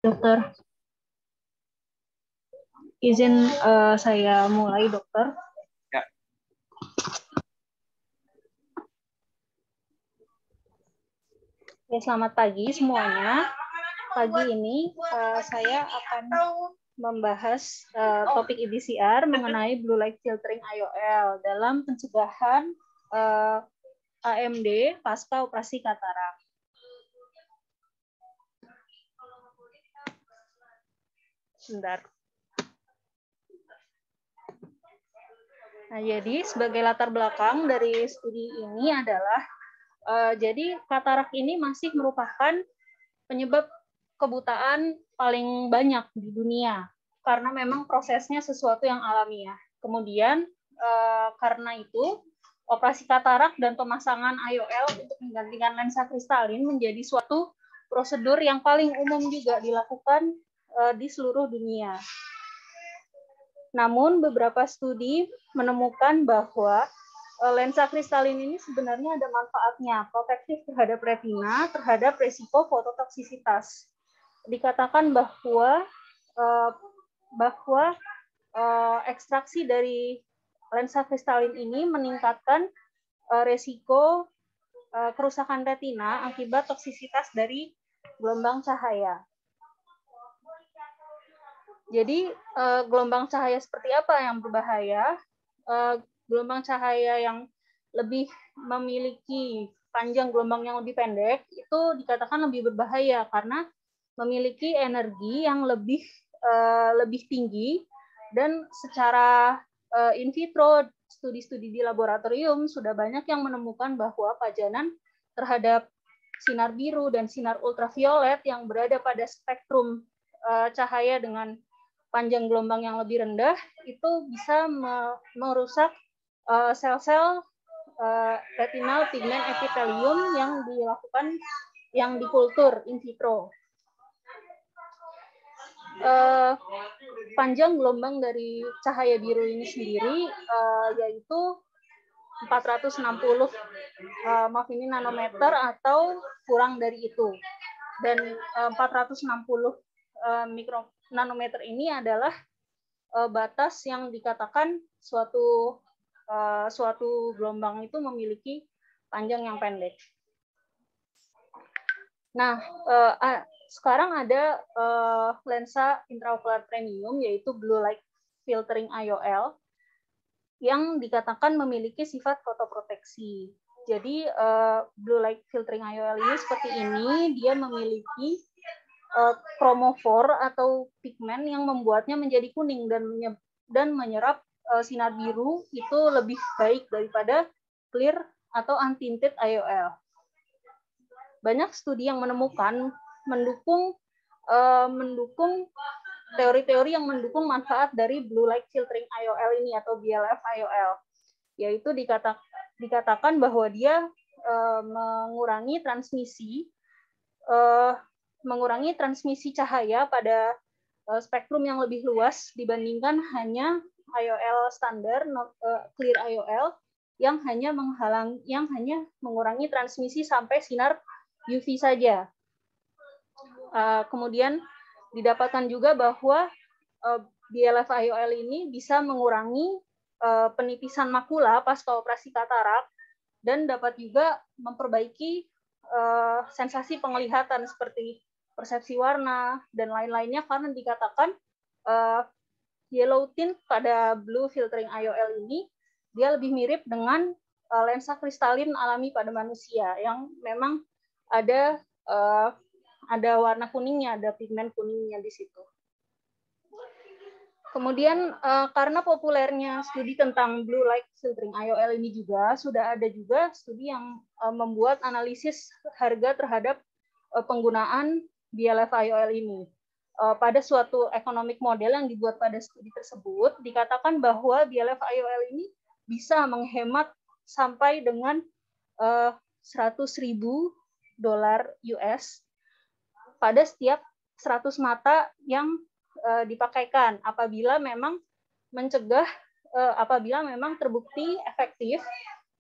Dokter, izin saya mulai, dokter. Ya. Ya, selamat pagi semuanya. Pagi ini saya akan membahas topik EBCR mengenai blue light filtering IOL dalam pencegahan AMD pasca operasi katarak. Sebentar. Nah, jadi sebagai latar belakang dari studi ini adalah jadi katarak ini masih merupakan penyebab kebutaan paling banyak di dunia karena memang prosesnya sesuatu yang alamiah. Kemudian karena itu operasi katarak dan pemasangan IOL untuk menggantikan lensa kristalin menjadi suatu prosedur yang paling umum juga dilakukan di seluruh dunia. Namun beberapa studi menemukan bahwa lensa kristalin ini sebenarnya ada manfaatnya, protektif terhadap retina, terhadap risiko fototoksisitas. Dikatakan bahwa ekstraksi dari lensa kristalin ini meningkatkan risiko kerusakan retina akibat toksisitas dari gelombang cahaya. Jadi gelombang cahaya seperti apa yang berbahaya? Gelombang cahaya yang lebih memiliki panjang gelombang yang lebih pendek itu dikatakan lebih berbahaya karena memiliki energi yang lebih tinggi, dan secara in vitro studi-studi di laboratorium sudah banyak yang menemukan bahwa pajanan terhadap sinar biru dan sinar ultraviolet yang berada pada spektrum cahaya dengan panjang gelombang yang lebih rendah itu bisa merusak sel-sel retinal pigment epithelium yang dikultur in vitro. Panjang gelombang dari cahaya biru ini sendiri yaitu 460 nanometer atau kurang dari itu. Dan 460 nanometer ini adalah batas yang dikatakan suatu gelombang itu memiliki panjang yang pendek. Nah, sekarang ada lensa intraocular premium yaitu blue light filtering IOL yang dikatakan memiliki sifat fotoproteksi. Jadi blue light filtering IOL ini seperti ini, dia memiliki kromofor atau pigmen yang membuatnya menjadi kuning dan menyerap sinar biru itu lebih baik daripada clear atau untinted IOL. Banyak studi yang mendukung teori-teori yang mendukung manfaat dari blue light filtering IOL ini atau BLF IOL, yaitu dikatakan bahwa dia mengurangi transmisi cahaya pada spektrum yang lebih luas dibandingkan hanya IOL standar, clear IOL yang hanya mengurangi transmisi sampai sinar UV saja. Kemudian didapatkan juga bahwa BLF IOL ini bisa mengurangi penipisan makula pasca operasi katarak dan dapat juga memperbaiki sensasi penglihatan seperti persepsi warna dan lain-lainnya karena dikatakan yellow tint pada blue filtering IOL ini dia lebih mirip dengan lensa kristalin alami pada manusia yang memang ada warna kuningnya, ada pigmen kuningnya di situ. Kemudian karena populernya studi tentang blue light filtering IOL ini juga sudah ada juga studi yang membuat analisis harga terhadap penggunaan BLF IOL ini. Pada suatu economic model yang dibuat pada studi tersebut dikatakan bahwa BLF IOL ini bisa menghemat sampai dengan $100.000 US pada setiap 100 mata yang dipakaikan apabila memang terbukti efektif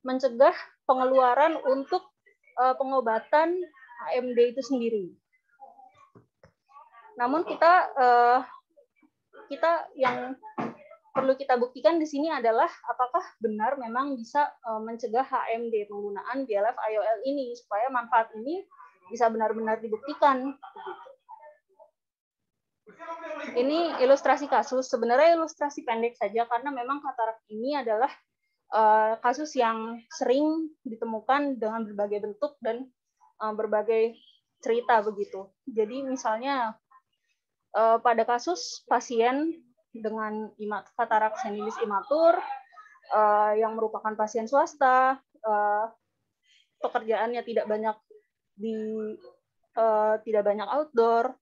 mencegah pengeluaran untuk pengobatan AMD itu sendiri. Namun kita yang perlu kita buktikan di sini adalah apakah benar memang bisa mencegah HMD penggunaan BLF IOL ini supaya manfaat ini bisa benar-benar dibuktikan. Ini ilustrasi kasus, sebenarnya ilustrasi pendek saja karena memang katarak ini adalah kasus yang sering ditemukan dengan berbagai bentuk dan berbagai cerita begitu. Jadi misalnya pada kasus pasien dengan katarak senilis imatur yang merupakan pasien swasta, pekerjaannya tidak banyak tidak banyak outdoor,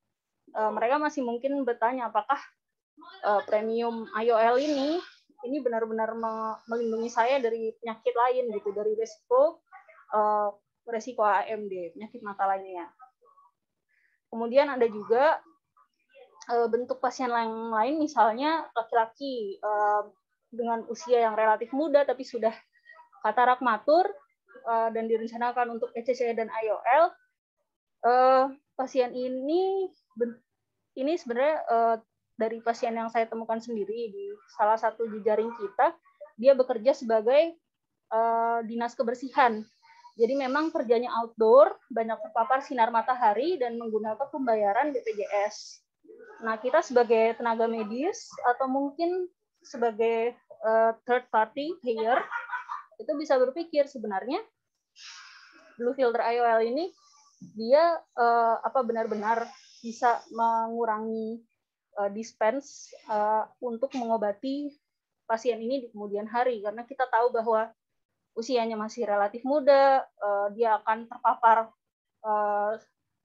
mereka masih mungkin bertanya apakah premium IOL ini benar-benar melindungi saya dari penyakit lain gitu, dari resiko AMD, penyakit mata lainnya. Kemudian ada juga bentuk pasien yang lain, misalnya laki-laki dengan usia yang relatif muda tapi sudah katarak matur dan direncanakan untuk ECCE dan IOL. Pasien ini sebenarnya dari pasien yang saya temukan sendiri di salah satu jejaring kita, dia bekerja sebagai dinas kebersihan. Jadi memang kerjanya outdoor, banyak terpapar sinar matahari dan menggunakan pembayaran BPJS. Nah, kita sebagai tenaga medis atau mungkin sebagai third party payer itu bisa berpikir sebenarnya blue filter IOL ini dia benar-benar bisa mengurangi dispense untuk mengobati pasien ini di kemudian hari, karena kita tahu bahwa usianya masih relatif muda, dia akan terpapar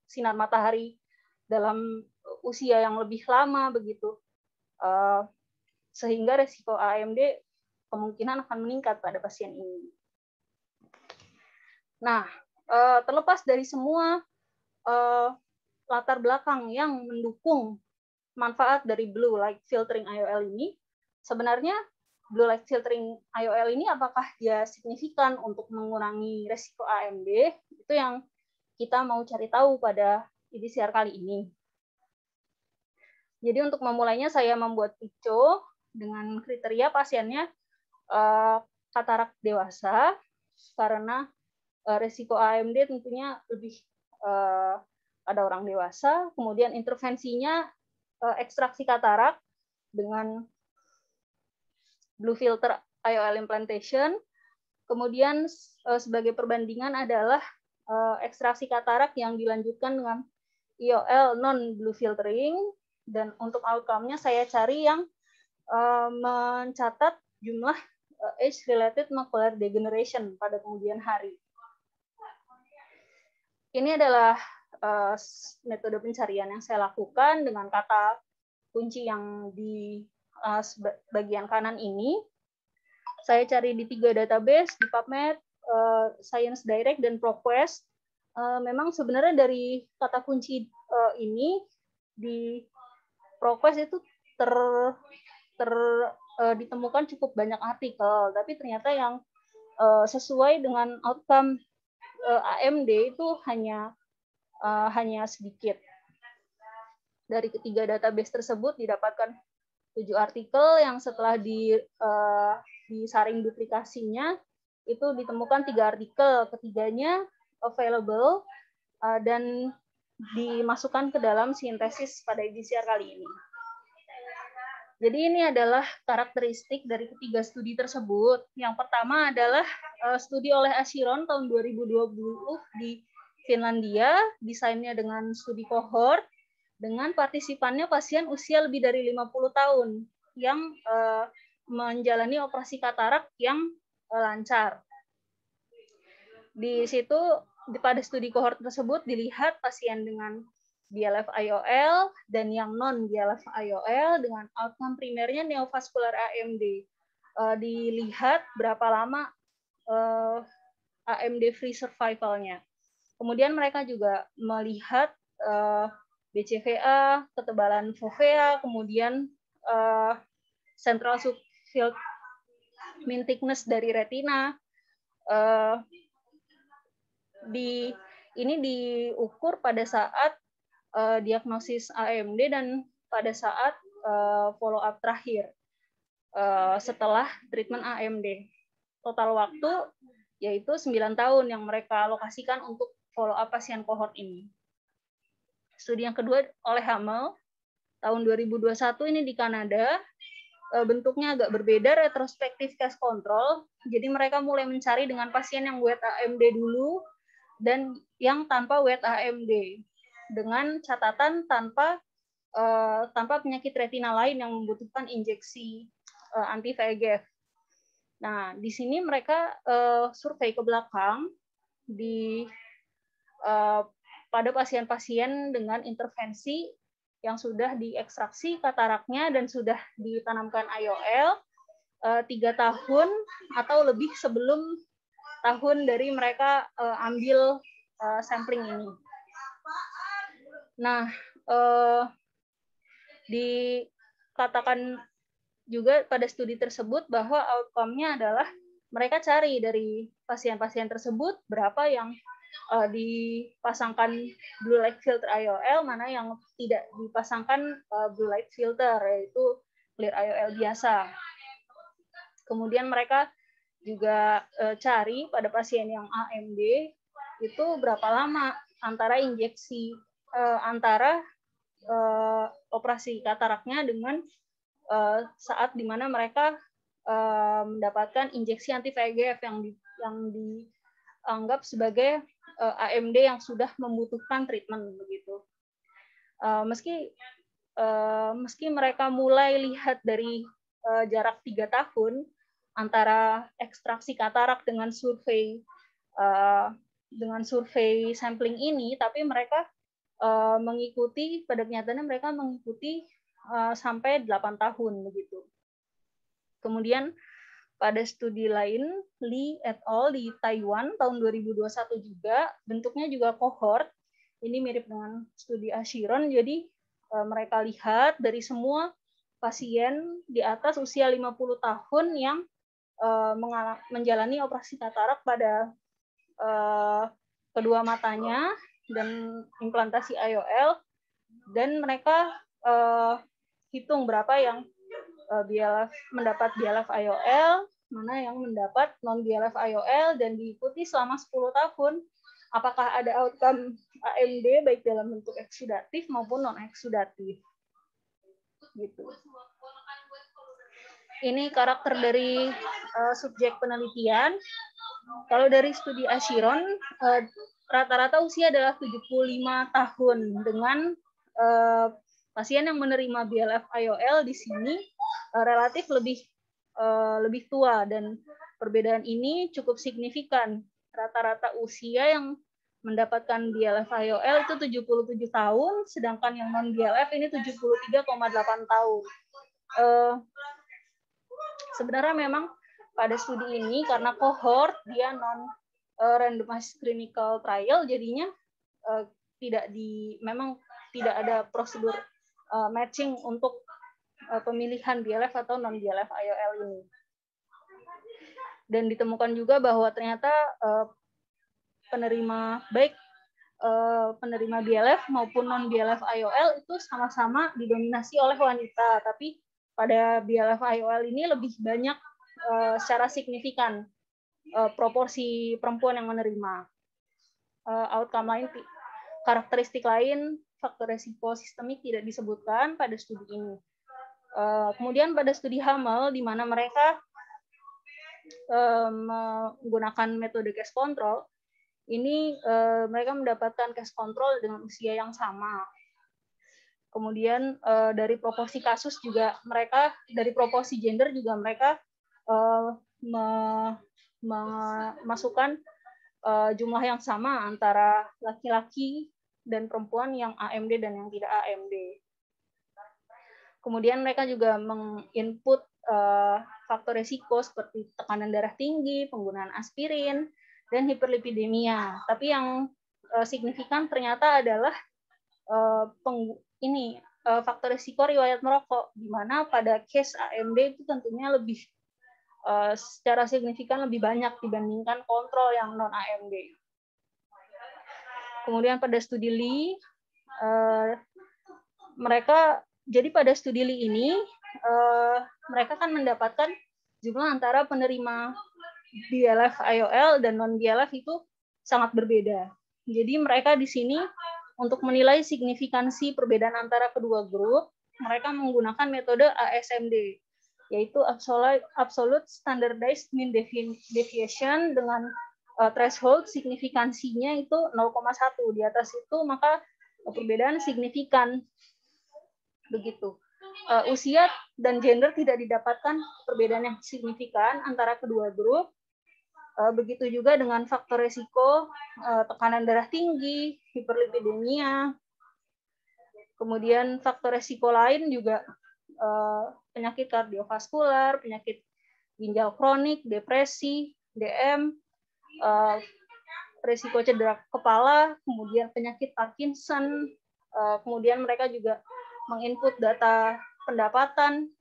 sinar matahari dalam usia yang lebih lama begitu, sehingga resiko AMD kemungkinan akan meningkat pada pasien ini. Nah, terlepas dari semua latar belakang yang mendukung manfaat dari blue light filtering IOL ini, sebenarnya blue light filtering IOL ini apakah dia signifikan untuk mengurangi resiko AMD? Itu yang kita mau cari tahu pada IDCR kali ini. Jadi untuk memulainya saya membuat picture dengan kriteria pasiennya katarak dewasa, karena resiko AMD tentunya lebih pada orang dewasa. Kemudian intervensinya ekstraksi katarak dengan blue filter IOL implantation. Kemudian sebagai perbandingan adalah ekstraksi katarak yang dilanjutkan dengan IOL non blue filtering, dan untuk outcome-nya saya cari yang mencatat jumlah age-related macular degeneration pada kemudian hari. Ini adalah metode pencarian yang saya lakukan dengan kata kunci yang di bagian kanan ini. Saya cari di 3 database, di PubMed, Science Direct, dan ProQuest. Memang sebenarnya dari kata kunci ini di ProQuest itu ditemukan cukup banyak artikel, tapi ternyata yang sesuai dengan outcome AMD itu hanya sedikit. Dari ketiga database tersebut didapatkan 7 artikel yang setelah disaring duplikasinya itu ditemukan 3 artikel, ketiganya available dan dimasukkan ke dalam sintesis pada IDCR kali ini. Jadi ini adalah karakteristik dari ketiga studi tersebut. Yang pertama adalah studi oleh Ashiron tahun 2020 di Finlandia, desainnya dengan studi kohort, dengan partisipannya pasien usia lebih dari 50 tahun yang menjalani operasi katarak yang lancar. Di situ pada studi kohort tersebut dilihat pasien dengan BLF IOL dan yang non BLF IOL dengan outcome primernya neovascular AMD. Dilihat berapa lama AMD free survival-nya. Kemudian mereka juga melihat BCVA, ketebalan fovea, kemudian central subfield mean thickness dari retina. Ini diukur pada saat diagnosis AMD dan pada saat follow up terakhir setelah treatment AMD. Total waktu yaitu 9 tahun yang mereka alokasikan untuk follow up pasien kohort ini. Studi yang kedua oleh Hamel tahun 2021 ini di Kanada, bentuknya agak berbeda, retrospektif case control. Jadi mereka mulai mencari dengan pasien yang wet AMD dulu dan yang tanpa wet AMD, dengan catatan tanpa penyakit retina lain yang membutuhkan injeksi anti VEGF. Nah, di sini mereka survei ke belakang pada pasien-pasien dengan intervensi yang sudah diekstraksi kataraknya dan sudah ditanamkan IOL 3 tahun atau lebih sebelum tahun dari mereka ambil sampling ini. Nah, dikatakan juga pada studi tersebut bahwa outcome-nya adalah mereka cari dari pasien-pasien tersebut berapa yang dipasangkan blue light filter IOL, mana yang tidak dipasangkan blue light filter, yaitu clear IOL biasa. Kemudian mereka juga cari pada pasien yang AMD itu berapa lama antara injeksi antara operasi kataraknya dengan saat di mana mereka mendapatkan injeksi anti VEGF yang dianggap sebagai AMD yang sudah membutuhkan treatment begitu. Meski mereka mulai lihat dari jarak 3 tahun antara ekstraksi katarak dengan survei sampling ini, tapi mereka mengikuti, pada kenyataannya mereka mengikuti sampai 8 tahun begitu. Kemudian pada studi lain, Li et al. Di Taiwan tahun 2021 juga, bentuknya juga kohort. Ini mirip dengan studi Ashiron, jadi mereka lihat dari semua pasien di atas usia 50 tahun yang menjalani operasi katarak pada kedua matanya dan implantasi IOL, dan mereka hitung berapa yang mendapat BLF IOL, mana yang mendapat non BLF IOL, dan diikuti selama 10 tahun apakah ada outcome AMD baik dalam bentuk eksudatif maupun non eksudatif. Gitu. Ini karakter dari subjek penelitian. Kalau dari studi Ashiron, rata-rata usia adalah 75 tahun dengan pasien yang menerima BLF IOL di sini relatif lebih tua, dan perbedaan ini cukup signifikan. Rata-rata usia yang mendapatkan BLF IOL itu 77 tahun, sedangkan yang non BLF ini 73,8 tahun. Sebenarnya memang pada studi ini karena kohort dia non randomized clinical trial, jadinya memang tidak ada prosedur matching untuk pemilihan BLF atau non BLF IOL ini. Dan ditemukan juga bahwa ternyata penerima BLF maupun non BLF IOL itu sama-sama didominasi oleh wanita, tapi pada BLF IOL ini lebih banyak secara signifikan proporsi perempuan yang menerima. Outcome lain, karakteristik lain, faktor resiko sistemik tidak disebutkan pada studi ini. Kemudian pada studi Hamel, di mana mereka menggunakan metode case control, ini mereka mendapatkan case control dengan usia yang sama. Kemudian dari proporsi kasus juga mereka, dari proporsi gender juga mereka memasukkan jumlah yang sama antara laki-laki dan perempuan yang AMD dan yang tidak AMD. Kemudian mereka juga menginput faktor risiko seperti tekanan darah tinggi, penggunaan aspirin, dan hiperlipidemia. Tapi yang signifikan ternyata adalah faktor risiko riwayat merokok, di mana pada case AMD itu tentunya lebih secara signifikan lebih banyak dibandingkan kontrol yang non AMD. Kemudian pada studi Li, Mereka jadi pada studi Lee ini mereka kan mendapatkan jumlah antara penerima BLF IOL dan non BLF itu sangat berbeda. Jadi mereka di sini untuk menilai signifikansi perbedaan antara kedua grup, mereka menggunakan metode ASMD, yaitu Absolute Standardized Mean Deviation dengan threshold signifikansinya itu 0,1. Di atas itu maka perbedaan signifikan. Begitu. Usia dan gender tidak didapatkan perbedaan yang signifikan antara kedua grup. Begitu juga dengan faktor resiko tekanan darah tinggi, hiperlipidemia. Kemudian faktor resiko lain juga penyakit kardiovaskular, penyakit ginjal kronik, depresi, DM, resiko cedera kepala, kemudian penyakit Parkinson, kemudian mereka juga menginput data pendapatan,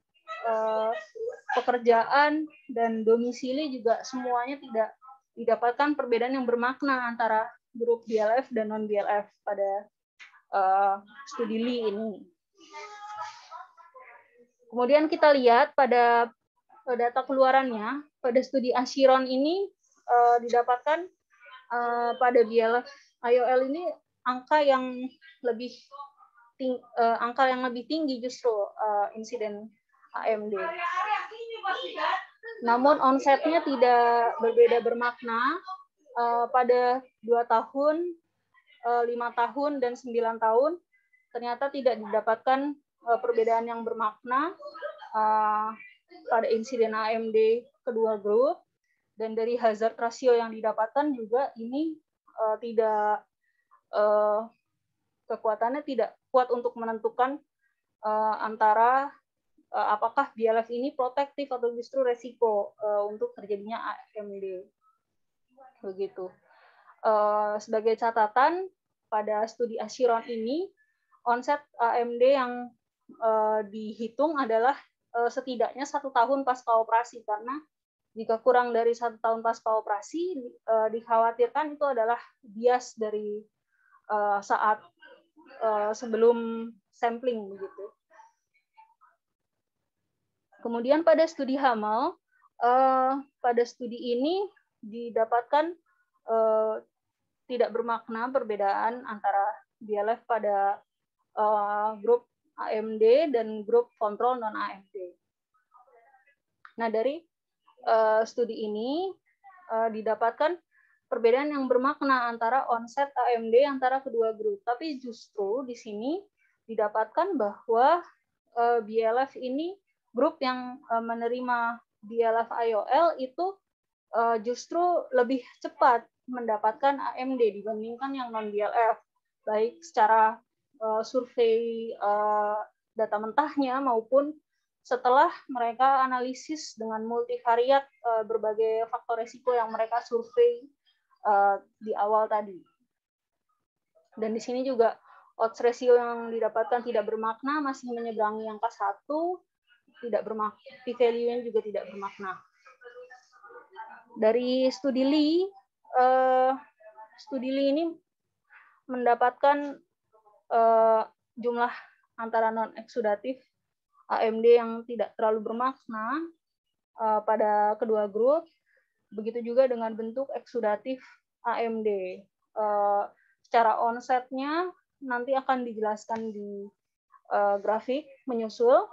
pekerjaan, dan domisili juga semuanya tidak didapatkan perbedaan yang bermakna antara grup BLF dan non-BLF pada studi Lee ini. Kemudian kita lihat pada data keluarannya, pada studi Ashiron ini didapatkan pada BLF IOL ini angka yang lebih tinggi justru insiden AMD. Namun onsetnya tidak berbeda bermakna pada 2 tahun, 5 tahun, dan 9 tahun ternyata tidak didapatkan perbedaan yang bermakna pada insiden AMD kedua grup, dan dari hazard ratio yang didapatkan juga ini kekuatannya tidak kuat untuk menentukan antara apakah BLF ini protektif atau justru resiko untuk terjadinya AMD. Begitu. Sebagai catatan, pada studi Ashiron ini, onset AMD yang dihitung adalah setidaknya 1 tahun pasca operasi, karena jika kurang dari 1 tahun pasca operasi, dikhawatirkan itu adalah bias dari saat sebelum sampling begitu. Kemudian pada studi Hamel, pada studi ini didapatkan tidak bermakna perbedaan antara BLF pada grup AMD dan grup kontrol non AMD. Nah, dari studi ini didapatkan perbedaan yang bermakna antara onset AMD antara kedua grup. Tapi justru di sini didapatkan bahwa BLF ini, grup yang menerima BLF IOL itu justru lebih cepat mendapatkan AMD dibandingkan yang non-BLF, baik secara survei data mentahnya maupun setelah mereka analisis dengan multivariat berbagai faktor resiko yang mereka survei di awal tadi. Dan di sini juga odds ratio yang didapatkan tidak bermakna, masih menyeberangi angka 1, tidak bermakna, p-value-nya juga tidak bermakna. Dari studi Lee ini mendapatkan jumlah antara non-eksudatif AMD yang tidak terlalu bermakna pada kedua grup, begitu juga dengan bentuk eksudatif AMD. Secara onsetnya nanti akan dijelaskan di grafik menyusul.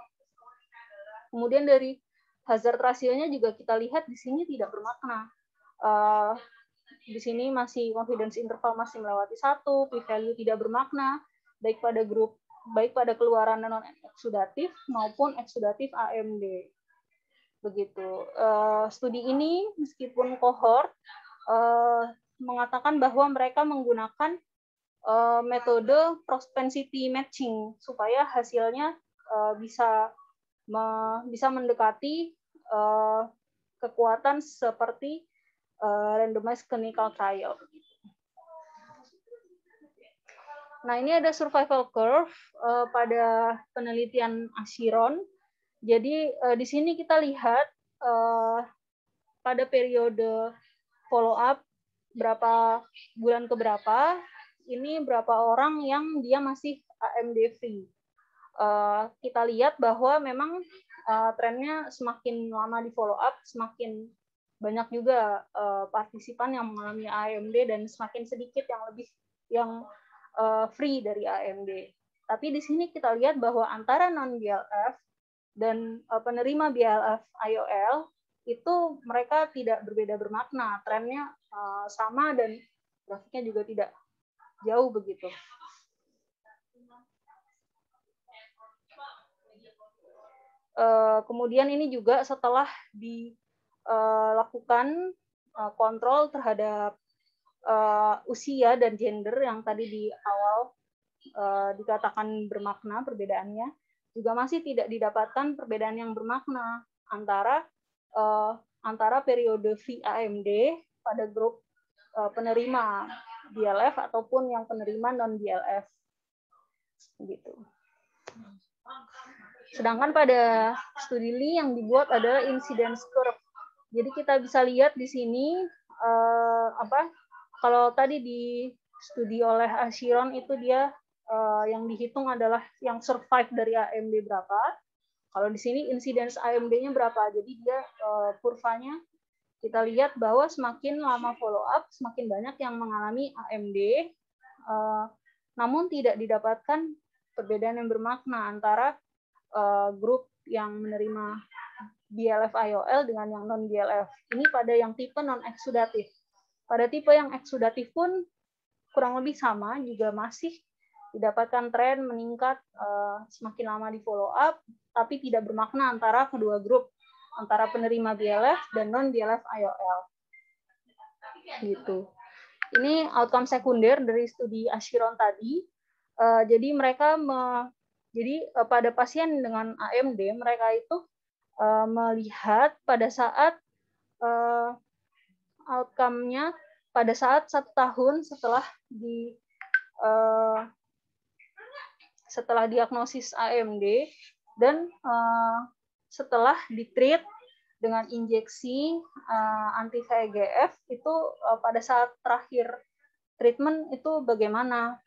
Kemudian dari hazard ratio-nya juga kita lihat di sini tidak bermakna. Di sini masih confidence interval masih melewati 1, p-value tidak bermakna, baik pada keluaran non-eksudatif maupun eksudatif AMD. Begitu. Studi ini meskipun kohort mengatakan bahwa mereka menggunakan metode propensity matching supaya hasilnya bisa mendekati kekuatan seperti randomized clinical trial. Nah, ini ada survival curve pada penelitian Ashiron. Jadi di sini kita lihat pada periode follow up berapa bulan ke berapa ini berapa orang yang dia masih AMD free. Kita lihat bahwa memang trennya semakin lama di follow up, semakin banyak juga partisipan yang mengalami AMD dan semakin sedikit yang free dari AMD. Tapi di sini kita lihat bahwa antara non BLF dan penerima BLF IOL itu mereka tidak berbeda bermakna, trennya sama dan grafiknya juga tidak jauh begitu. Kemudian ini juga setelah dilakukan kontrol terhadap usia dan gender yang tadi di awal dikatakan bermakna perbedaannya, juga masih tidak didapatkan perbedaan yang bermakna antara periode VAMD pada grup penerima BLF ataupun yang penerima non BLF gitu. Sedangkan pada studi Lee yang dibuat adalah incidence curve. Jadi kita bisa lihat di sini kalau tadi di studi oleh Ashiron itu dia yang dihitung adalah yang survive dari AMD berapa. Kalau di sini incidence AMD-nya berapa. Jadi dia kurvanya kita lihat bahwa semakin lama follow up, semakin banyak yang mengalami AMD, namun tidak didapatkan perbedaan yang bermakna antara grup yang menerima BLF IOL dengan yang non BLF. Ini pada yang tipe non eksudatif. Pada tipe yang eksudatif pun kurang lebih sama, juga masih didapatkan tren meningkat semakin lama di follow up, tapi tidak bermakna antara kedua grup, antara penerima BLF dan non BLF IOL. Gitu. Ini outcome sekunder dari studi Ashiron tadi. Jadi mereka pada pasien dengan AMD mereka itu melihat pada saat outcome-nya pada saat 1 tahun setelah diagnosis AMD dan setelah ditreat dengan injeksi anti VEGF itu pada saat terakhir treatment itu bagaimana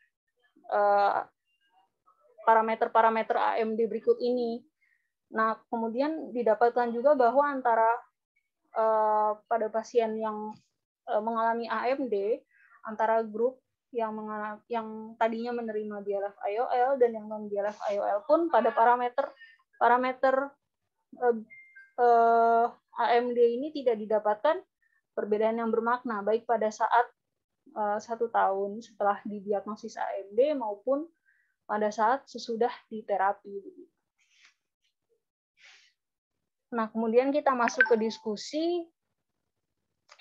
parameter-parameter AMD berikut ini. Nah, kemudian didapatkan juga bahwa antara pada pasien yang mengalami AMD, antara grup yang tadinya menerima BLF IOL dan yang non BLF IOL pun pada parameter AMD ini tidak didapatkan perbedaan yang bermakna, baik pada saat 1 tahun setelah didiagnosis AMD maupun pada saat sesudah diterapi. Nah, kemudian kita masuk ke diskusi.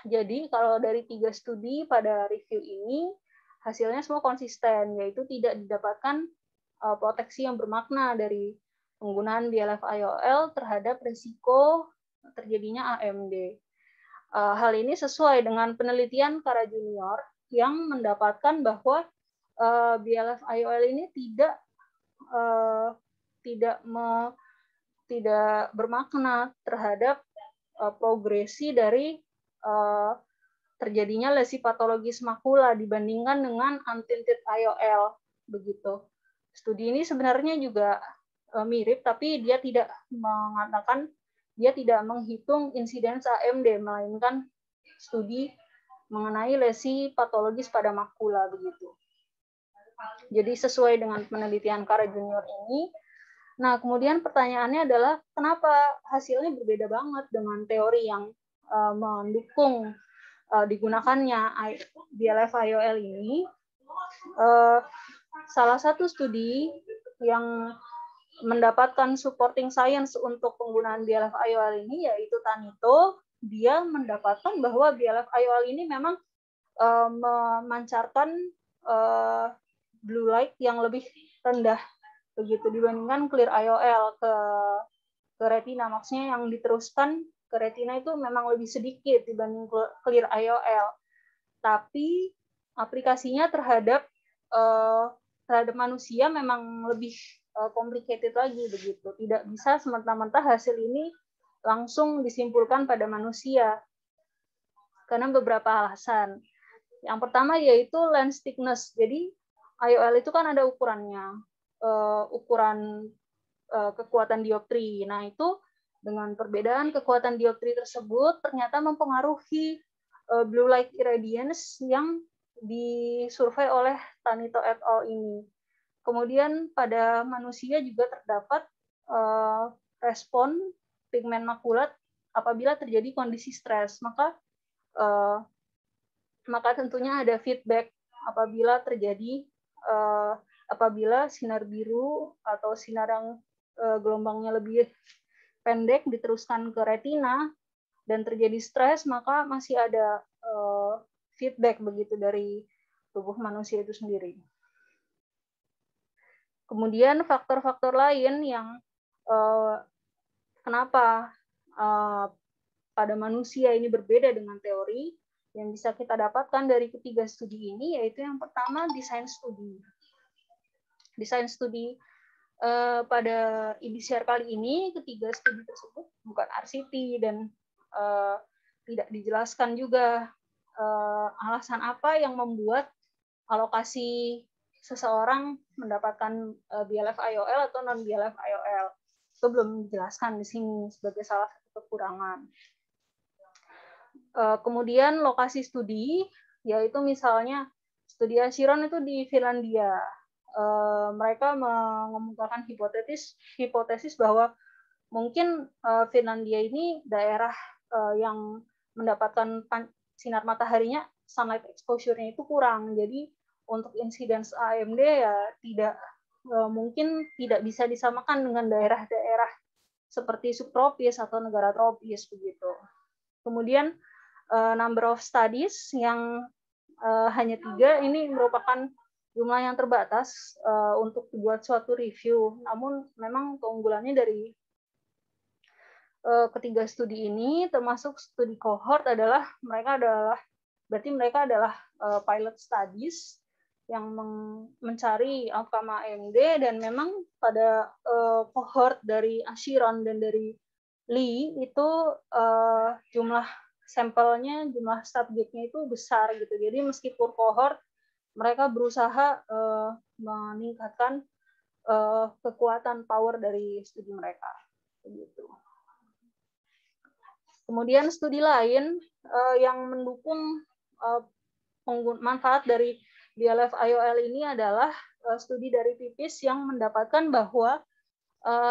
Jadi, kalau dari 3 studi pada review ini, hasilnya semua konsisten, yaitu tidak didapatkan proteksi yang bermakna dari penggunaan BLF IOL terhadap risiko terjadinya AMD. Hal ini sesuai dengan penelitian Kara Junior yang mendapatkan bahwa BLF IOL ini tidak bermakna terhadap progresi dari terjadinya lesi patologis makula dibandingkan dengan untinted IOL begitu. Studi ini sebenarnya juga mirip, tapi dia tidak menghitung insiden AMD, melainkan studi mengenai lesi patologis pada makula begitu. Jadi sesuai dengan penelitian Kara Junior ini. Nah, kemudian pertanyaannya adalah kenapa hasilnya berbeda banget dengan teori yang mendukung digunakannya BLF IOL ini. Salah satu studi yang mendapatkan supporting science untuk penggunaan BLF IOL ini yaitu Tanito. Dia mendapatkan bahwa BLF IOL ini memang memancarkan blue light yang lebih rendah begitu dibandingkan clear IOL ke retina. Maksudnya yang diteruskan ke retina itu memang lebih sedikit dibanding clear IOL. Tapi aplikasinya terhadap manusia memang lebih complicated lagi begitu. Tidak bisa semata-mata hasil ini langsung disimpulkan pada manusia karena beberapa alasan. Yang pertama yaitu lens thickness. Jadi IOL itu kan ada ukurannya, ukuran kekuatan dioptri. Nah, itu dengan perbedaan kekuatan dioptri tersebut ternyata mempengaruhi blue light irradiance yang disurvei oleh Tanito et al. Ini. Kemudian pada manusia juga terdapat respon pigmen makulat apabila terjadi kondisi stres. Maka tentunya ada feedback apabila sinar biru atau sinar yang gelombangnya lebih pendek diteruskan ke retina dan terjadi stres, maka masih ada feedback begitu dari tubuh manusia itu sendiri. Kemudian faktor-faktor lain yang kenapa pada manusia ini berbeda dengan teori yang bisa kita dapatkan dari ketiga studi ini, yaitu yang pertama desain studi. Desain studi pada IBCR kali ini, ketiga studi tersebut bukan RCT dan tidak dijelaskan juga alasan apa yang membuat alokasi seseorang mendapatkan BLF IOL atau non BLF IOL. Itu belum dijelaskan di sini sebagai salah satu kekurangan. Kemudian lokasi studi, yaitu misalnya studi Achiron itu di Finlandia. Mereka mengemukakan hipotesis bahwa mungkin Finlandia ini daerah yang mendapatkan sinar mataharinya, sunlight exposure-nya itu kurang. Jadi untuk insidence AMD ya mungkin tidak bisa disamakan dengan daerah-daerah seperti subtropis atau negara tropis begitu. Kemudian number of studies yang hanya 3 ini merupakan jumlah yang terbatas untuk dibuat suatu review. Namun memang keunggulannya dari ketiga studi ini, termasuk studi cohort, adalah mereka adalah pilot studies yang mencari outcome AMD, dan memang pada cohort dari Achiron dan dari Lee itu jumlah sampelnya, jumlah subjeknya itu besar gitu. Jadi meskipun cohort, mereka berusaha meningkatkan kekuatan power dari studi mereka. Begitu. Kemudian studi lain yang mendukung manfaat dari BLF IOL ini adalah studi dari PIPIS yang mendapatkan bahwa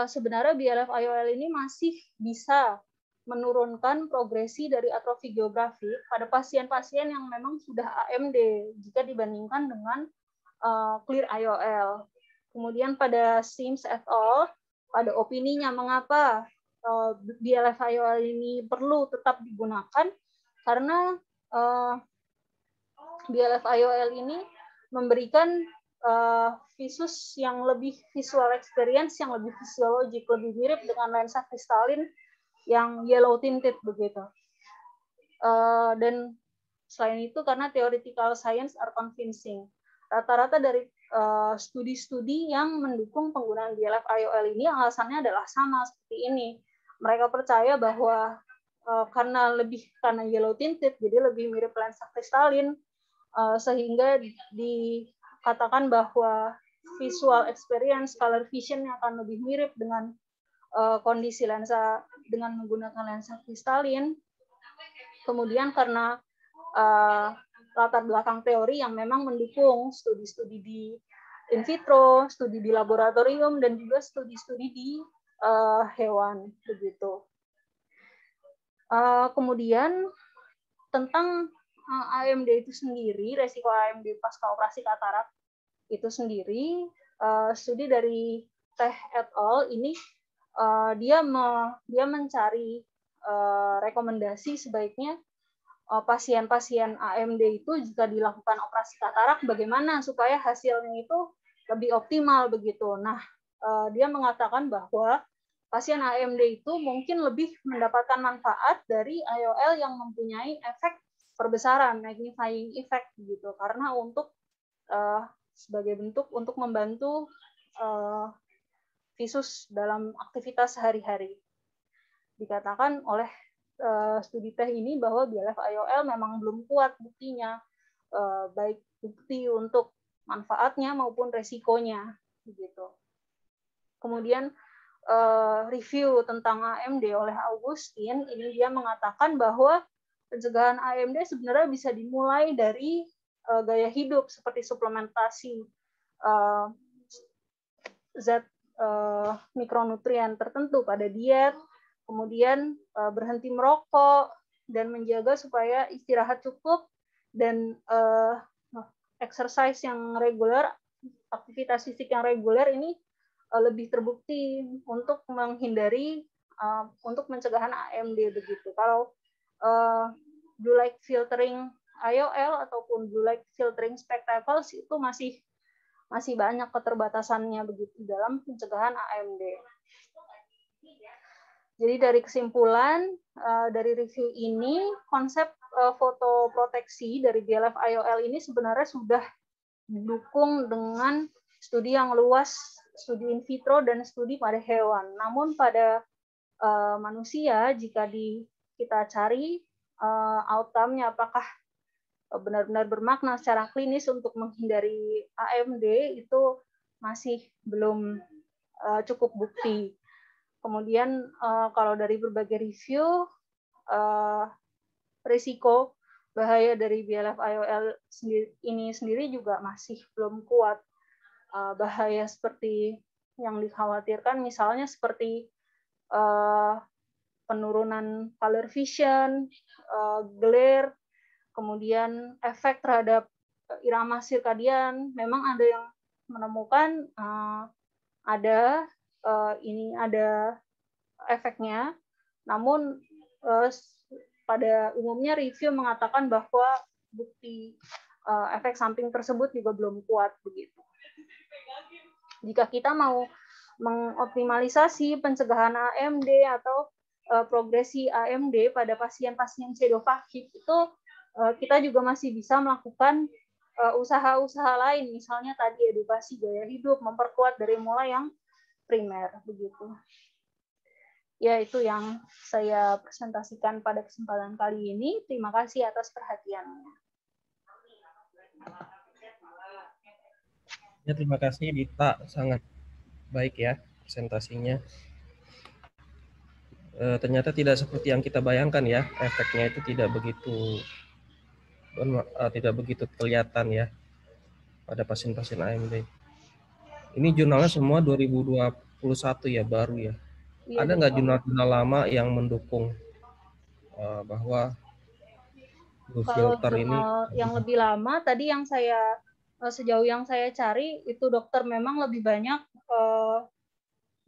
sebenarnya BLF IOL ini masih bisa menurunkan progresi dari atrofi geografik pada pasien-pasien yang memang sudah AMD jika dibandingkan dengan clear IOL. Kemudian pada Sims et al. Pada opininya mengapa BLF IOL ini perlu tetap digunakan, karena BLF IOL ini memberikan visus yang lebih visual experience, yang lebih fisiologik, lebih mirip dengan lensa kristalin yang yellow tinted begitu. Dan selain itu karena theoretical science are convincing. Rata-rata dari studi-studi yang mendukung penggunaan BLF IOL ini alasannya adalah sama seperti ini. Mereka percaya bahwa karena yellow tinted, jadi lebih mirip lensa kristalin, sehingga dikatakan bahwa visual experience, color vision akan lebih mirip dengan kondisi lensa dengan menggunakan lensa kristalin. Kemudian karena latar belakang teori yang memang mendukung studi-studi di in vitro, studi di laboratorium, dan juga studi-studi di hewan begitu. Kemudian tentang AMD itu sendiri, resiko AMD pasca operasi katarak itu sendiri, studi dari Teh et al. Ini dia mencari rekomendasi sebaiknya pasien-pasien AMD itu jika dilakukan operasi katarak bagaimana supaya hasilnya itu lebih optimal begitu. Nah, dia mengatakan bahwa pasien AMD itu mungkin lebih mendapatkan manfaat dari IOL yang mempunyai efek perbesaran, magnifying effect gitu, karena untuk sebagai bentuk untuk membantu visus dalam aktivitas sehari-hari. Dikatakan oleh studi Teh ini bahwa BLF IOL memang belum kuat buktinya baik bukti untuk manfaatnya maupun resikonya, begitu. Kemudian review tentang AMD oleh Augustin, ini dia mengatakan bahwa pencegahan AMD sebenarnya bisa dimulai dari gaya hidup seperti suplementasi zat mikronutrien tertentu pada diet, kemudian berhenti merokok dan menjaga supaya istirahat cukup dan exercise yang reguler, aktivitas fisik yang reguler ini lebih terbukti untuk menghindari untuk pencegahan AMD begitu. Kalau blue light filtering IOL ataupun blue light filtering spectacles itu masih banyak keterbatasannya begitu dalam pencegahan AMD. Jadi dari kesimpulan dari review ini, konsep fotoproteksi dari BLF IOL ini sebenarnya sudah didukung dengan studi yang luas, studi in vitro dan studi pada hewan. Namun pada manusia, jika kita cari outcome-nya apakah benar-benar bermakna secara klinis untuk menghindari AMD, itu masih belum cukup bukti. Kemudian kalau dari berbagai review, risiko bahaya dari BLF IOL ini sendiri juga masih belum kuat. Bahaya seperti yang dikhawatirkan misalnya seperti penurunan color vision, glare, kemudian efek terhadap irama sirkadian. Memang ada yang menemukan ada efeknya, namun pada umumnya review mengatakan bahwa bukti efek samping tersebut juga belum kuat begitu. Jika kita mau mengoptimalisasi pencegahan AMD atau progresi AMD pada pasien-pasien pseudovakit, itu kita juga masih bisa melakukan usaha-usaha lain, misalnya tadi edukasi gaya hidup, memperkuat dari mulai yang primer begitu. Ya, itu yang saya presentasikan pada kesempatan kali ini. Terima kasih atas perhatiannya. Ya, terima kasih Dita, sangat baik ya presentasinya. Ternyata tidak seperti yang kita bayangkan ya, efeknya itu tidak begitu kelihatan ya pada pasien-pasien AMD. Ini jurnalnya semua 2021 ya, baru ya. Iya, ada nggak jurnal-jurnal lama yang mendukung bahwa filter ini? Yang lebih lama tadi yang sejauh yang saya cari itu dokter memang lebih banyak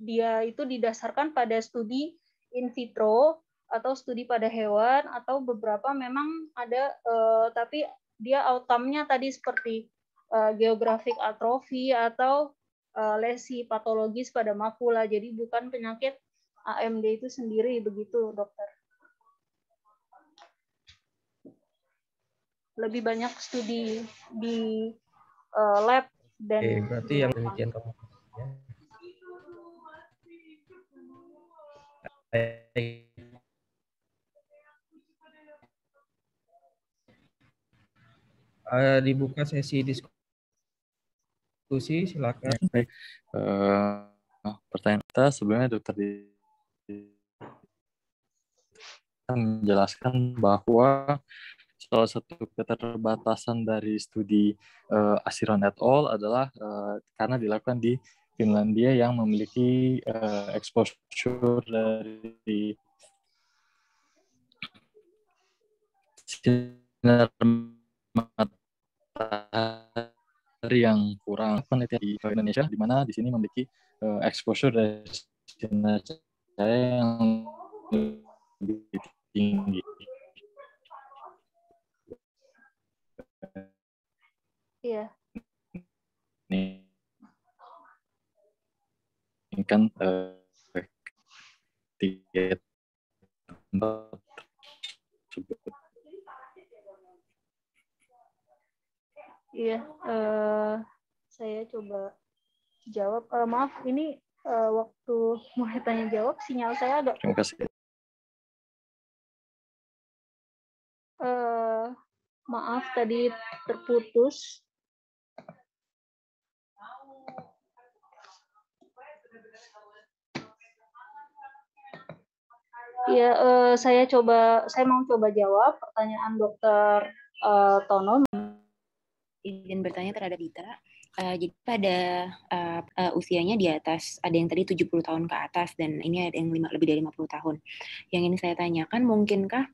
dia itu didasarkan pada studi in vitro atau studi pada hewan, atau beberapa memang ada tapi dia outcome-nya tadi seperti geographic atrofi atau lesi patologis pada makula, jadi bukan penyakit AMD itu sendiri begitu dokter. Lebih banyak studi di lab dan berarti yang demikian kamu dibuka sesi diskusi, silakan. Baik. Pertanyaan kita sebelumnya dokter menjelaskan bahwa salah satu keterbatasan dari studi Asiron et al. Adalah karena dilakukan di Finlandia yang memiliki exposure dari sinar matahari yang kurang. Penelitian di Indonesia, di mana di sini memiliki exposure dari sinar cahaya yang lebih tinggi. Iya. Ini kan tiga tempat tersebut. Iya, saya coba jawab. Maaf, ini waktu mulai tanya jawab sinyal saya agak. Terima kasih. Maaf tadi terputus. Ya, saya mau coba jawab pertanyaan Dokter Tono. Izin bertanya terhadap Dita. Jadi pada usianya di atas, ada yang tadi 70 tahun ke atas, dan ini ada yang lebih dari 50 tahun. Yang ini saya tanyakan, mungkinkah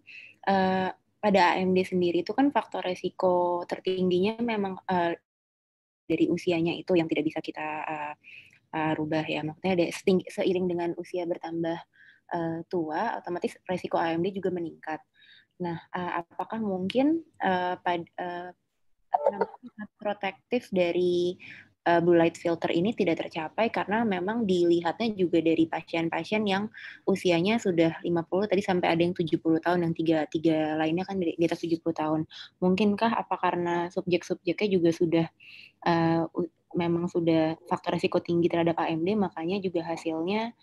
pada AMD sendiri itu kan faktor resiko tertingginya memang dari usianya itu yang tidak bisa kita rubah ya. Maksudnya ada seiring dengan usia bertambah tua, otomatis resiko AMD juga meningkat. Nah, apakah mungkin protektif dari blue light filter ini tidak tercapai karena memang dilihatnya juga dari pasien-pasien yang usianya sudah 50 tadi sampai ada yang 70 tahun, yang tiga lainnya kan di atas 70 tahun. Mungkinkah apa karena subjek-subjeknya juga sudah memang sudah faktor risiko tinggi terhadap AMD, makanya juga hasilnya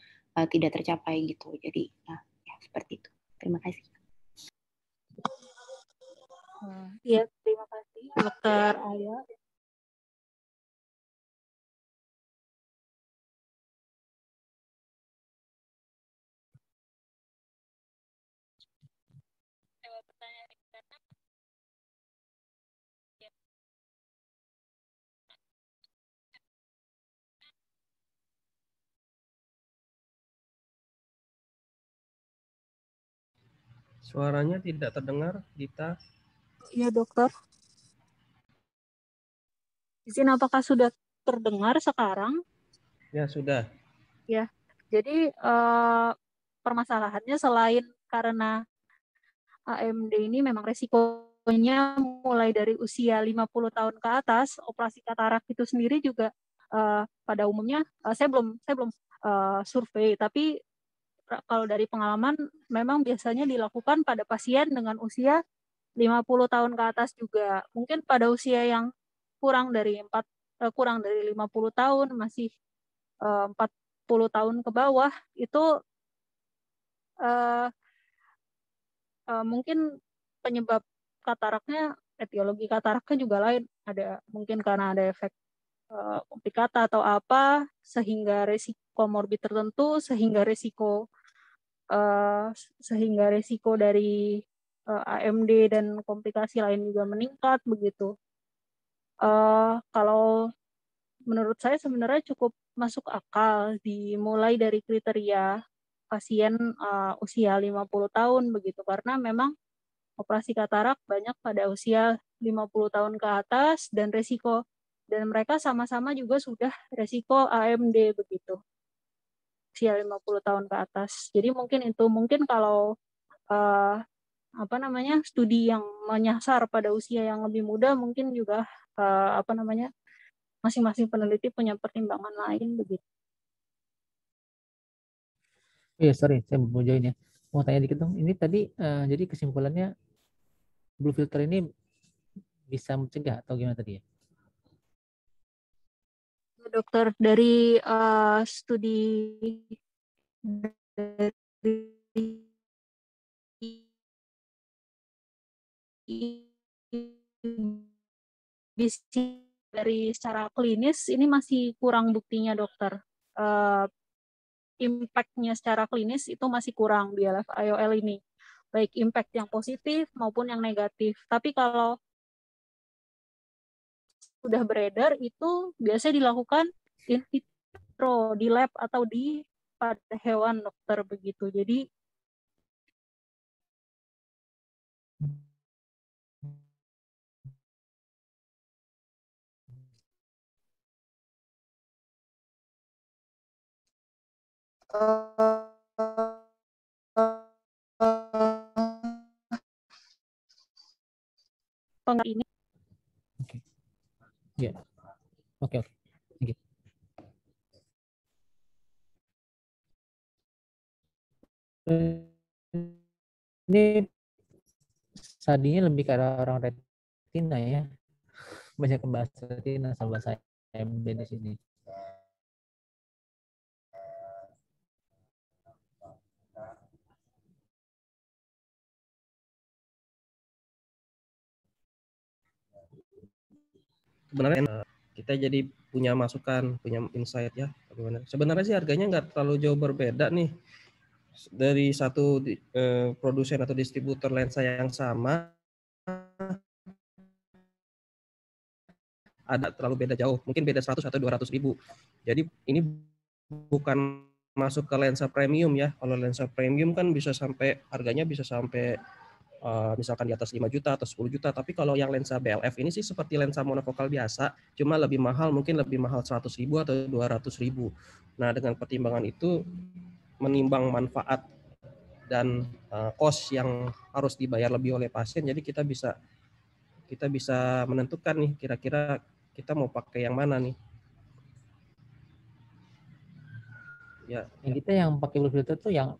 tidak tercapai gitu. Jadi ya, seperti itu. Terima kasih. Ya, terima kasih Dokter Aya. Suaranya tidak terdengar, Dita. Iya, Dokter. Izin, apakah sudah terdengar sekarang? Ya, sudah. Ya, jadi permasalahannya selain karena AMD ini memang resikonya mulai dari usia 50 tahun ke atas, operasi katarak itu sendiri juga pada umumnya saya belum survei, tapi kalau dari pengalaman memang biasanya dilakukan pada pasien dengan usia 50 tahun ke atas juga. Mungkin pada usia yang kurang dari 50 tahun, masih 40 tahun ke bawah, itu mungkin penyebab kataraknya, etiologi kataraknya juga lain. Ada mungkin karena ada efek komplikata atau apa, sehingga resiko komorbid tertentu, sehingga resiko dari AMD dan komplikasi lain juga meningkat begitu. Kalau menurut saya sebenarnya cukup masuk akal dimulai dari kriteria pasien usia 50 tahun begitu, karena memang operasi katarak banyak pada usia 50 tahun ke atas dan mereka sama-sama juga sudah resiko AMD begitu. Usia 50 tahun ke atas. Jadi mungkin kalau studi yang menyasar pada usia yang lebih muda, mungkin juga masing-masing peneliti punya pertimbangan lain begitu. Iya, sorry, saya mau join ya. Mau tanya dikit dong. Ini tadi jadi kesimpulannya blue filter ini bisa mencegah atau gimana tadi ya? Dokter, dari studi dari secara klinis ini masih kurang buktinya, Dokter. Impact-nya secara klinis itu masih kurang di LF-IOL ini, baik impact yang positif maupun yang negatif. Tapi kalau sudah beredar itu biasanya dilakukan in vitro, di lab atau pada hewan, Dokter, begitu. Jadi ini. Oke. Ya. Oke. Thank you. Ini tadinya lebih ke arah orang retina ya. Banyak bahas retina sama bahasa AMD di sini. sebenarnya kita jadi punya masukan, punya insight ya. Bagaimana? Sebenarnya sih harganya nggak terlalu jauh berbeda nih dari satu produsen atau distributor lensa yang sama. Ada terlalu beda jauh, mungkin beda 100 atau 200 ribu. Jadi ini bukan masuk ke lensa premium ya. Kalau lensa premium kan bisa sampai harganya bisa sampai misalkan di atas 5 juta atau 10 juta. Tapi kalau yang lensa BLF ini sih seperti lensa monofokal biasa, cuma lebih mahal, mungkin lebih mahal 100 ribu atau 200 ribu. Nah dengan pertimbangan itu, menimbang manfaat dan cost yang harus dibayar lebih oleh pasien, jadi kita bisa menentukan nih kira-kira kita mau pakai yang mana nih. Ya. Yang kita yang pakai blue filter tuh yang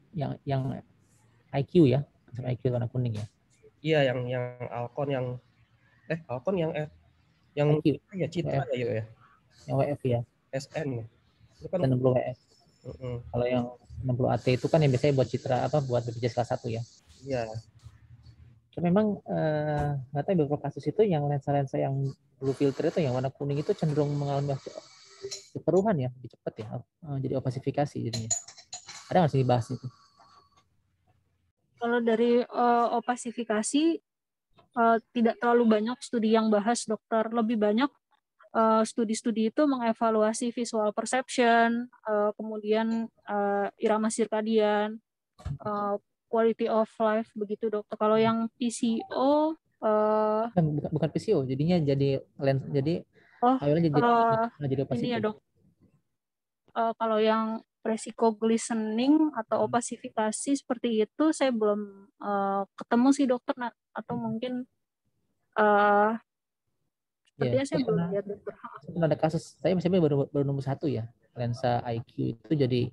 IQ ya, IQ warna kuning ya. Iya, yang Alcon yang IQ. ya Citra WF. ya. Yang WF ya. SN ya. Itu kan 60 WF. Kalau yang 60 AT itu kan yang biasanya buat Citra buat BPJS kelas 1 ya. Iya. Memang nggak tahu beberapa kasus itu yang lensa-lensa yang blue filter itu yang warna kuning itu cenderung mengalami kekeruhan ya, lebih cepat ya, jadi opasifikasi jadinya. Ada nggak sih dibahas itu? Kalau dari opasifikasi tidak terlalu banyak studi yang bahas, dokter. Lebih banyak studi-studi itu mengevaluasi visual perception, kemudian irama sirkadian, quality of life begitu, dokter. Kalau yang PCO bukan PCO, jadinya jadi lens, jadi jadi opacity. Ini ya dok. Kalau yang resiko glistening atau opasifikasi seperti itu saya belum ketemu sih dokter, atau mungkin sepertinya saya belum lihat dokter. Ada kasus saya misalnya baru nemu satu ya, lensa IQ itu jadi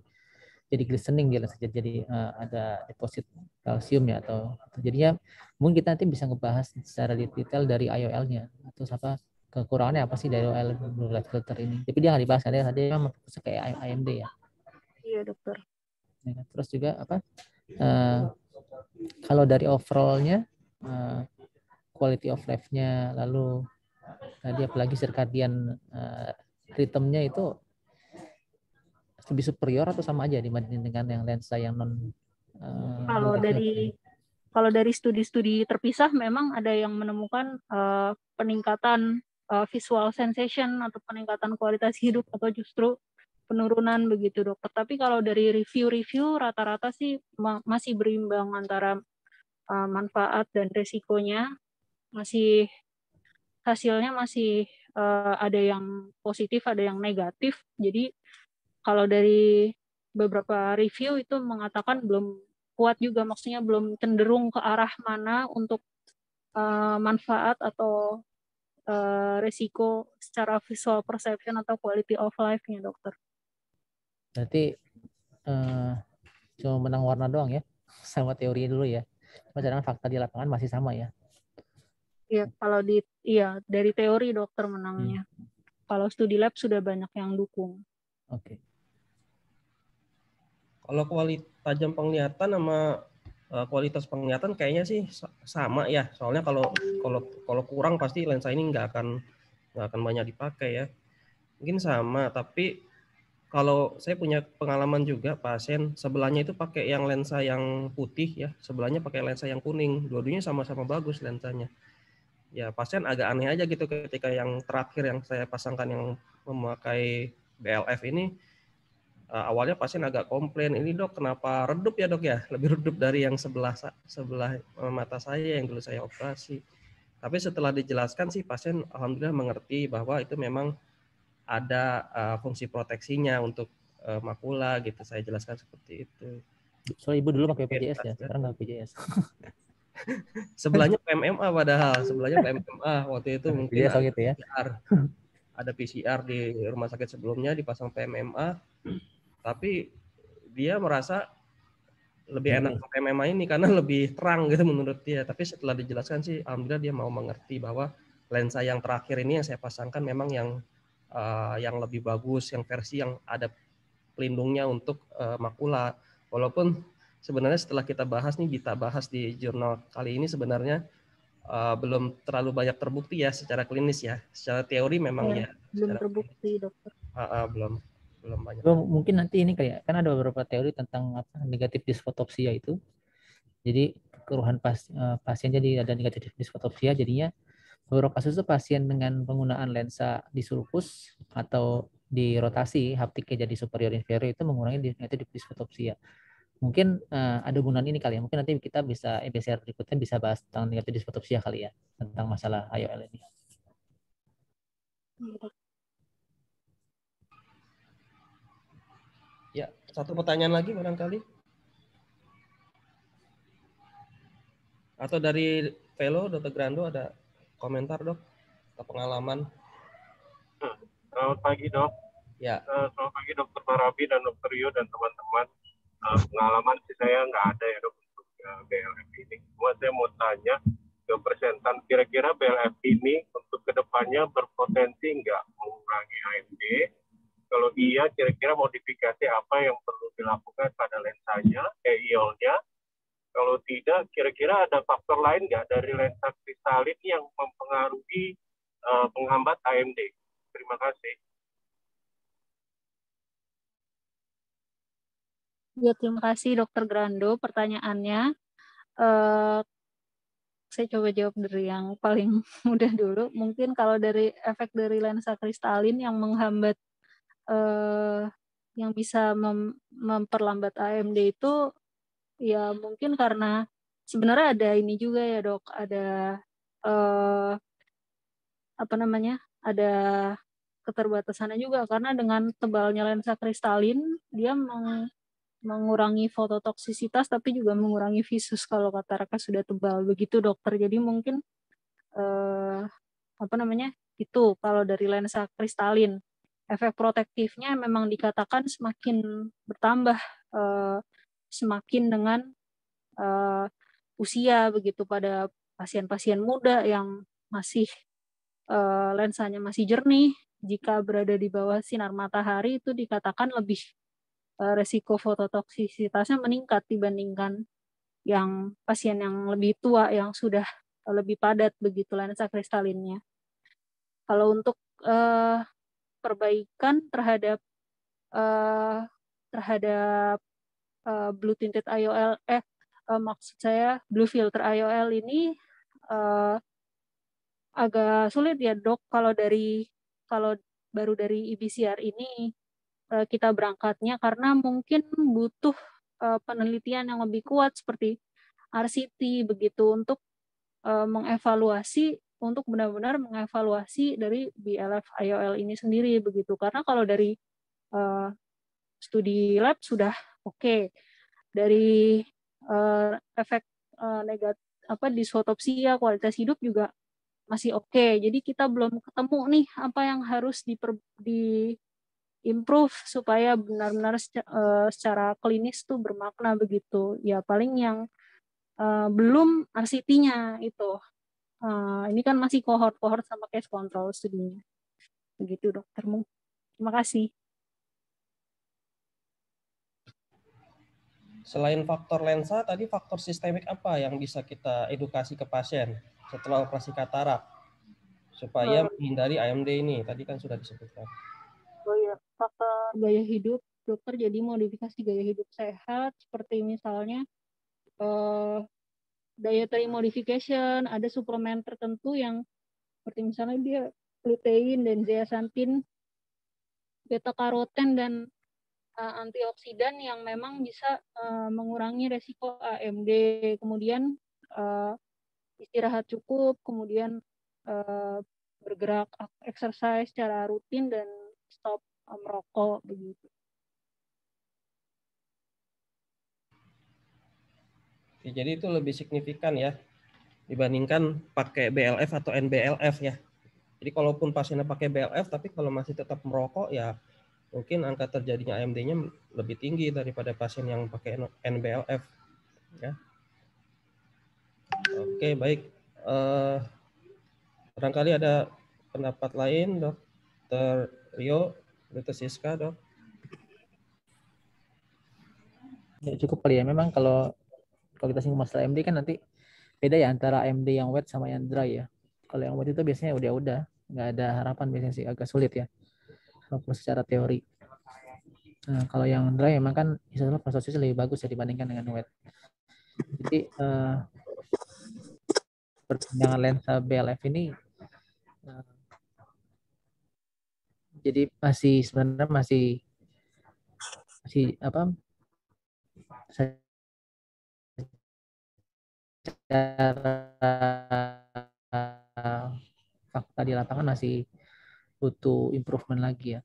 glistening dia, jadi ada deposit kalsium ya, atau jadinya mungkin kita nanti bisa ngebahas secara detail dari IOL-nya atau apa kekurangannya apa sih dari IOL blue light filter ini. Tapi dia nggak dibahas, dia memang fokusnya kayak AMD ya. Iya dokter. Terus juga kalau dari overall-nya quality of life-nya, lalu tadi apalagi circadian rhythm-nya itu lebih superior atau sama aja dibanding dengan yang lensa yang non kalau dari studi-studi terpisah memang ada yang menemukan peningkatan visual sensation atau peningkatan kualitas hidup atau justru penurunan begitu dokter. Tapi kalau dari review rata-rata sih masih berimbang antara manfaat dan resikonya, hasilnya masih ada yang positif, ada yang negatif. Jadi kalau dari beberapa review itu mengatakan belum kuat juga, maksudnya belum cenderung ke arah mana untuk manfaat atau resiko secara visual perception atau quality of life-nya dokter. Berarti cuma menang warna doang ya, sama teori dulu ya. Padahal fakta di lapangan masih sama ya. Iya, kalau dari teori dokter menangnya. Kalau studi lab sudah banyak yang dukung. Oke. Kalau kualitas tajam penglihatan sama kualitas penglihatan kayaknya sih sama ya. Soalnya kalau kurang pasti lensa ini nggak akan banyak dipakai ya. Mungkin sama, tapi kalau saya punya pengalaman juga pasien sebelahnya itu pakai yang lensa yang putih ya, sebelahnya pakai lensa yang kuning. Dua-duanya sama-sama bagus lensanya. Ya pasien agak aneh aja gitu ketika yang terakhir yang saya pasangkan yang memakai BLF ini, awalnya pasien agak komplain, ini dok kenapa redup ya dok ya, lebih redup dari yang sebelah mata saya yang dulu saya operasi. Tapi setelah dijelaskan sih pasien alhamdulillah mengerti bahwa itu memang ada fungsi proteksinya untuk makula gitu, saya jelaskan seperti itu. Soalnya ibu dulu pakai PJS ya, sekarang nggak PJS. Sebelahnya PMMA padahal, sebelahnya PMMA waktu itu mungkin ada gitu ya. PCR. Ada PCR di rumah sakit sebelumnya dipasang PMMA, tapi dia merasa lebih enak PMMA ini karena lebih terang gitu menurut dia. Tapi setelah dijelaskan sih alhamdulillah dia mau mengerti bahwa lensa yang terakhir ini yang saya pasangkan memang yang lebih bagus, yang versi yang ada pelindungnya untuk makula. Walaupun sebenarnya setelah kita bahas di jurnal kali ini sebenarnya belum terlalu banyak terbukti ya secara klinis ya. Secara teori memang ya. Belum terbukti, dokter. Belum banyak. Mungkin nanti ini kayak kan ada beberapa teori tentang negatif disfotopsia itu. Jadi keluhan pasien jadi ada negatif disfotopsia, jadinya beberapa kasus itu pasien dengan penggunaan lensa di sulcus atau di rotasi haptiknya jadi superior inferior itu mengurangi negatif disfotopsia. Mungkin ada gunaan ini kali ya. Mungkin nanti kita bisa episode berikutnya bisa bahas tentang negatif disfotopsia kali ya, tentang masalah IOL ini. Ya, satu pertanyaan lagi barangkali. Atau dari Velo, Dr. Grando ada komentar dok? Atau pengalaman? Selamat pagi dok. Ya. Selamat pagi Dr. Marabi dan Dr. Rio dan teman-teman. Pengalaman sih saya nggak ada ya dok untuk BLF ini. Cuma saya mau tanya ke presentan, kira-kira BLF ini untuk kedepannya berpotensi nggak mengurangi AMD? Kalau iya, kira-kira modifikasi apa yang perlu dilakukan pada lensanya, EIOL-nya? Kalau tidak, kira-kira ada faktor lain nggak dari lensa kristalin yang mempengaruhi penghambat AMD? Terima kasih. Ya, terima kasih Dr. Grando pertanyaannya. Saya coba jawab dari yang paling mudah dulu. Mungkin kalau dari efek dari lensa kristalin yang menghambat, yang bisa memperlambat AMD itu, ya mungkin karena sebenarnya ada ini juga ya dok, ada ada keterbatasannya juga karena dengan tebalnya lensa kristalin dia mengurangi fototoksisitas tapi juga mengurangi visus kalau kataraknya sudah tebal begitu dokter. Jadi mungkin itu kalau dari lensa kristalin efek protektifnya memang dikatakan semakin bertambah semakin dengan usia begitu pada pasien-pasien muda yang masih lensanya masih jernih. Jika berada di bawah sinar matahari itu dikatakan lebih resiko fototoksisitasnya meningkat dibandingkan yang pasien yang lebih tua yang sudah lebih padat begitu lensa kristalinnya. Kalau untuk perbaikan terhadap blue tinted IOL, maksud saya blue filter IOL ini agak sulit ya dok kalau baru dari EBCR ini kita berangkatnya karena mungkin butuh penelitian yang lebih kuat seperti RCT begitu untuk untuk benar-benar mengevaluasi dari BLF IOL ini sendiri begitu. Karena kalau dari studi lab sudah oke. Dari efek negatif disfotopsia kualitas hidup juga masih oke. Jadi kita belum ketemu nih apa yang harus improve supaya benar-benar secara klinis tuh bermakna begitu. Ya paling yang belum RCT-nya itu. Ini kan masih kohort sama case control studinya. Begitu dokter. Terima kasih. Selain faktor lensa, tadi faktor sistemik apa yang bisa kita edukasi ke pasien setelah operasi katarak supaya menghindari AMD ini? Tadi kan sudah disebutkan. Oh ya, faktor gaya hidup, dokter jadi modifikasi gaya hidup sehat seperti misalnya dietary modification, ada suplemen tertentu yang seperti misalnya dia lutein dan zeaxanthin, beta karoten dan antioksidan yang memang bisa mengurangi resiko AMD. Kemudian istirahat cukup, kemudian bergerak exercise secara rutin dan stop merokok begitu. Jadi itu lebih signifikan ya dibandingkan pakai BLF atau NBLF ya. Jadi kalaupun pasiennya pakai BLF tapi kalau masih tetap merokok ya mungkin angka terjadinya AMD-nya lebih tinggi daripada pasien yang pakai NBLF ya. Oke, baik. Barangkali ada pendapat lain, Dr. Rio, Dr. Siska, dok. Ya, cukup kali ya. Memang kalau kita singgung masalah AMD kan nanti beda ya antara AMD yang wet sama yang dry ya. Kalau yang wet itu biasanya udah nggak ada harapan biasanya sih, agak sulit ya walaupun secara teori. Nah, kalau yang dry memang kan isotop prosesnya lebih bagus ya dibandingkan dengan wet. Jadi perkembangan lensa BLF ini jadi sebenarnya masih apa, secara fakta di lapangan masih butuh improvement lagi ya.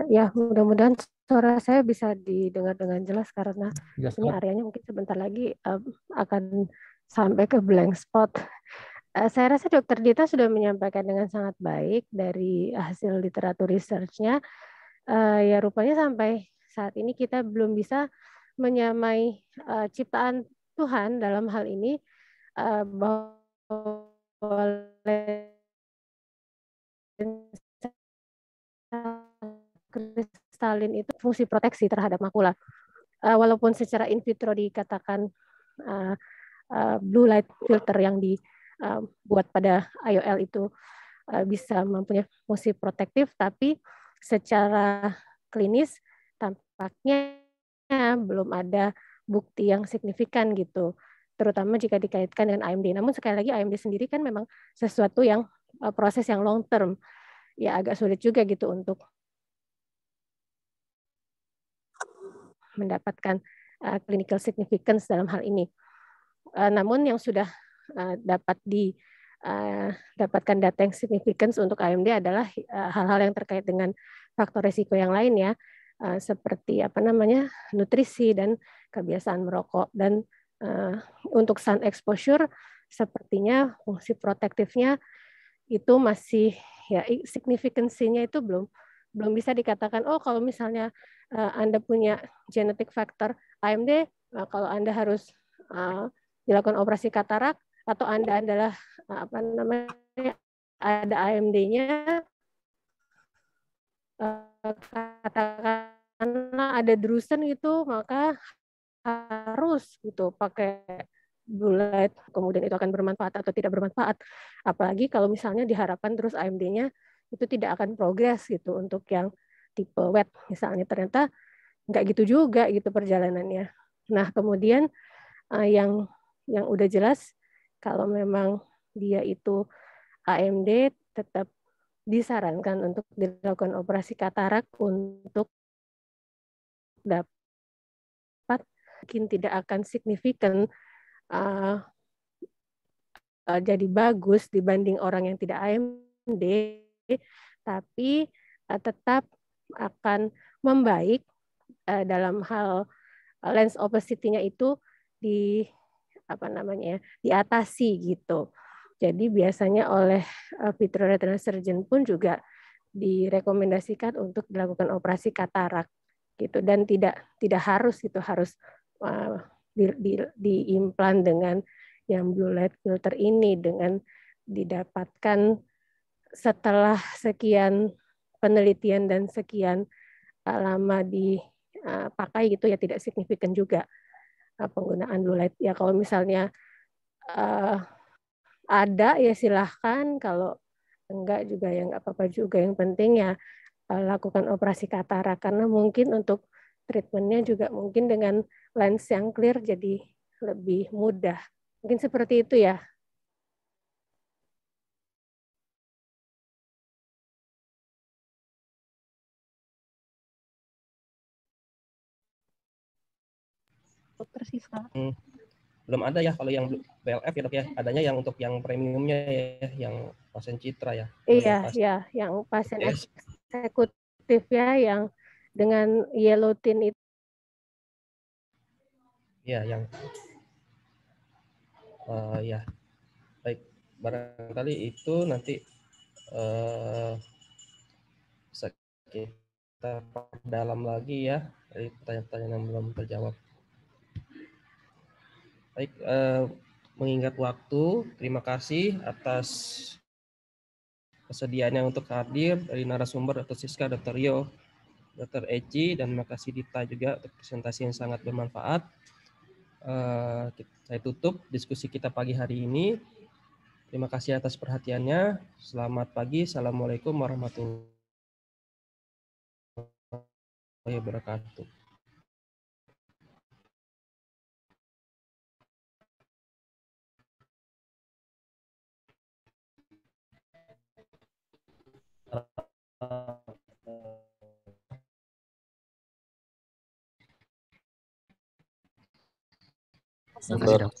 Ya, mudah-mudahan suara saya bisa didengar dengan jelas karena Jelas ini banget. areanya mungkin sebentar lagi akan sampai ke blank spot. Saya rasa Dr. Dita sudah menyampaikan dengan sangat baik dari hasil literatur research-nya. Ya rupanya sampai saat ini kita belum bisa menyamai ciptaan Tuhan dalam hal ini, bahwa kristalin itu fungsi proteksi terhadap makula. Walaupun secara in vitro dikatakan blue light filter yang dibuat pada IOL itu bisa mempunyai fungsi protektif, tapi secara klinis tampaknya belum ada bukti yang signifikan gitu, terutama jika dikaitkan dengan AMD. Namun sekali lagi AMD sendiri kan memang sesuatu yang proses yang long term, ya agak sulit juga gitu untuk mendapatkan clinical significance dalam hal ini. Namun yang sudah dapat dapatkan data yang significance untuk AMD adalah hal-hal yang terkait dengan faktor risiko yang lain ya, seperti nutrisi dan kebiasaan merokok. Dan untuk sun exposure sepertinya fungsi protektifnya itu masih ya, signifikansinya itu belum bisa dikatakan kalau misalnya Anda punya genetic factor AMD, kalau Anda harus dilakukan operasi katarak, atau Anda adalah ada AMD-nya, katakanlah ada drusen gitu, maka harus gitu pakai blue light, kemudian itu akan bermanfaat atau tidak bermanfaat. Apalagi kalau misalnya diharapkan terus AMD-nya itu tidak akan progres gitu untuk yang tipe wet misalnya, ternyata nggak gitu juga gitu perjalanannya. Nah kemudian yang udah jelas kalau memang dia itu AMD, tetap disarankan untuk dilakukan operasi katarak untuk dapat mungkin tidak akan signifikan jadi bagus dibanding orang yang tidak AMD, tapi tetap akan membaik dalam hal lens opacity-nya itu diatasi gitu. Jadi biasanya oleh vitreoretinal surgeon pun juga direkomendasikan untuk dilakukan operasi katarak gitu, dan tidak harus diimplan dengan yang blue light filter ini, dengan didapatkan setelah sekian penelitian dan sekian lama dipakai gitu ya, tidak signifikan juga penggunaan blue light. Ya kalau misalnya ada ya silahkan, kalau enggak juga ya enggak apa-apa juga. Yang penting ya lakukan operasi katarak, karena mungkin untuk treatmentnya juga mungkin dengan lens yang clear jadi lebih mudah. Mungkin seperti itu ya. Dokter Siska. Belum ada ya kalau yang BLF ya dok ya, adanya yang untuk yang premiumnya ya, yang pasien citra ya. Iya, ya, yang pasien eksekutif ya, yang dengan yellow tint itu. Ya, yang ya baik, barangkali itu nanti bisa kita perdalam lagi ya dari pertanyaan-pertanyaan yang belum terjawab. Baik, mengingat waktu, terima kasih atas kesediaannya untuk hadir dari narasumber Dr. Siska, Dr. Rio, Dr. Eci, dan terima kasih Dita juga untuk presentasi yang sangat bermanfaat. Saya tutup diskusi kita pagi hari ini. Terima kasih atas perhatiannya. Selamat pagi. Assalamualaikum warahmatullahi wabarakatuh. Terima kasih, Dok.